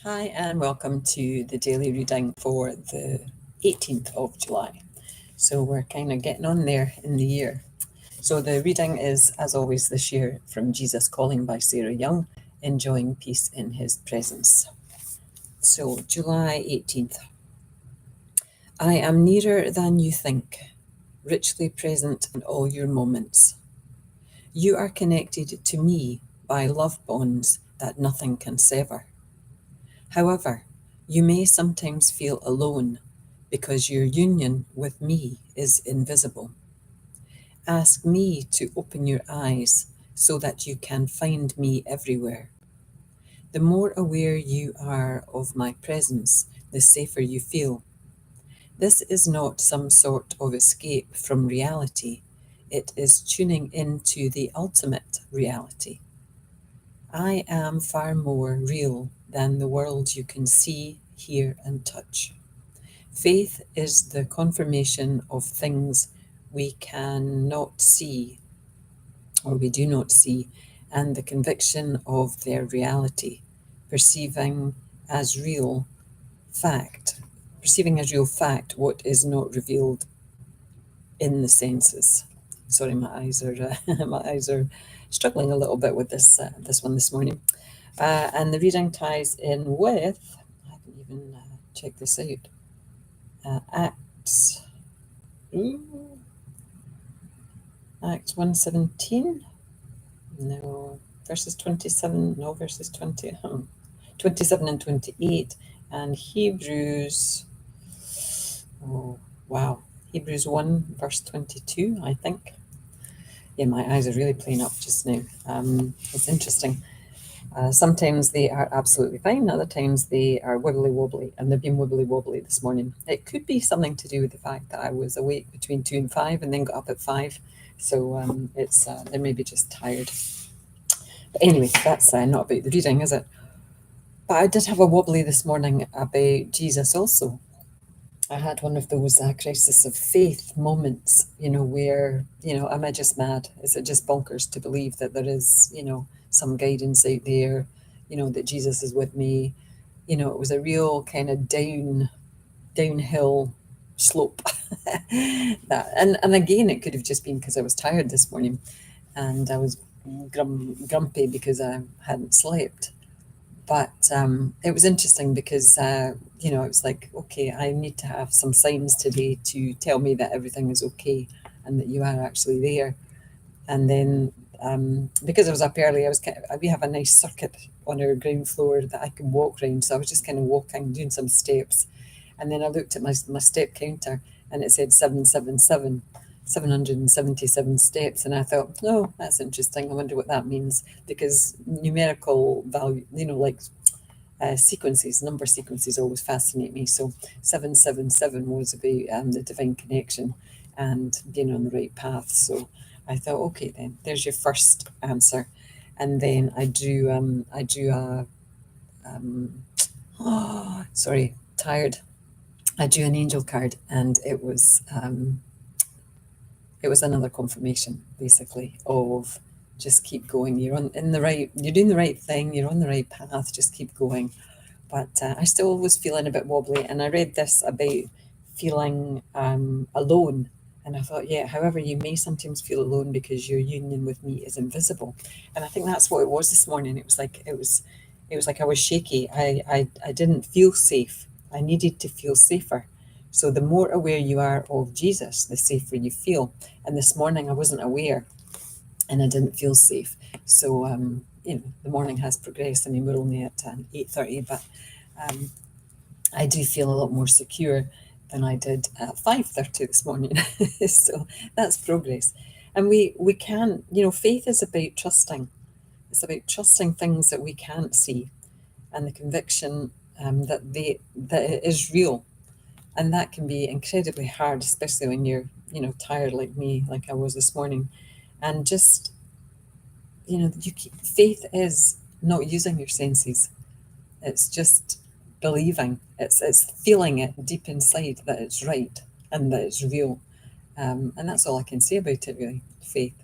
Hi, and welcome to the daily reading for the 18th of July. So we're kind of getting on there in the year. So the reading is, as always, this year from Jesus Calling by Sarah Young, Enjoying Peace in His Presence. So, July 18th. I am nearer than you think, richly present in all your moments. You are connected to me by love bonds that nothing can sever. However, you may sometimes feel alone because your union with me is invisible. Ask me to open your eyes so that you can find me everywhere. The more aware you are of my presence, the safer you feel. This is not some sort of escape from reality. It is tuning into the ultimate reality. I am far more real than the world you can see, hear, and touch. Faith is the confirmation of things we cannot see or we do not see, and the conviction of their reality, perceiving as real fact, perceiving as real fact what is not revealed in the senses. Sorry, my eyes are my eyes are struggling a little bit with this one this morning. And the reading ties in with, I haven't even checked this out, Acts, Acts 1:17, no, verses 27, no, verses 20, 27 and 28, and Hebrews, oh, wow, Hebrews 1, verse 22, I think. Yeah, my eyes are really playing up just now. It's interesting. Sometimes they are absolutely fine, other times they are wibbly wobbly, and they've been wibbly wobbly this morning. It could be something to do with the fact that I was awake between 2 and 5 and then got up at 5. So it's they may be just tired. But anyway, that's not about the reading, is it? But I did have a wobbly this morning about Jesus also. I had one of those crisis of faith moments, where, am I just mad? Is it just bonkers to believe that there is, some guidance out there, that Jesus is with me? It was a real kind of downhill slope. And again, it could have just been because I was tired this morning and I was grumpy because I hadn't slept. But it was interesting because, it was like, okay, I need to have some signs today to tell me that everything is okay and that you are actually there. And then because I was up early, we have a nice circuit on our ground floor that I can walk around. So I was just kind of walking, doing some steps. And then I looked at my step counter and it said 777. 777 steps, and I thought, oh, that's interesting. I wonder what that means, because numerical value, like sequences, number sequences always fascinate me. So 777 was about the divine connection and being on the right path. So I thought, okay, then there's your first answer. And then I drew a, oh, sorry, tired. I drew an angel card, and it was another confirmation, basically, of just keep going. You're doing the right thing. You're on the right path. Just keep going. But I still was feeling a bit wobbly. And I read this about feeling alone. And I thought, yeah, however, you may sometimes feel alone because your union with me is invisible. And I think that's what it was this morning. It was like I was shaky. I didn't feel safe. I needed to feel safer. So the more aware you are of Jesus, the safer you feel. And this morning I wasn't aware and I didn't feel safe. So the morning has progressed. I mean, we're only at 8:30, but I do feel a lot more secure than I did at 5:30 this morning. So that's progress. And we can, faith is about trusting. It's about trusting things that we can't see, and the conviction that it is real. And that can be incredibly hard, especially when you're, tired like me, like I was this morning. And just, faith is not using your senses. It's just believing. It's feeling it deep inside that it's right and that it's real. And that's all I can say about it, really, faith.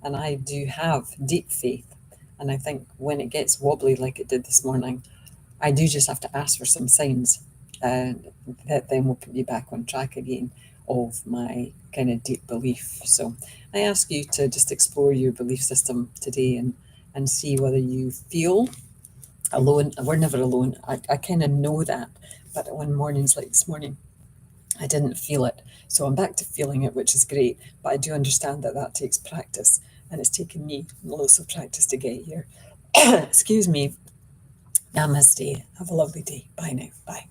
And I do have deep faith. And I think when it gets wobbly like it did this morning, I do just have to ask for some signs, that then will put me back on track again of my kind of deep belief. So I ask you to just explore your belief system today and see whether you feel alone. We're never alone. I kind of know that. But on mornings like this morning, I didn't feel it. So I'm back to feeling it, which is great. But I do understand that that takes practice. And it's taken me lots of practice to get here. Excuse me. Namaste. Have a lovely day. Bye now. Bye.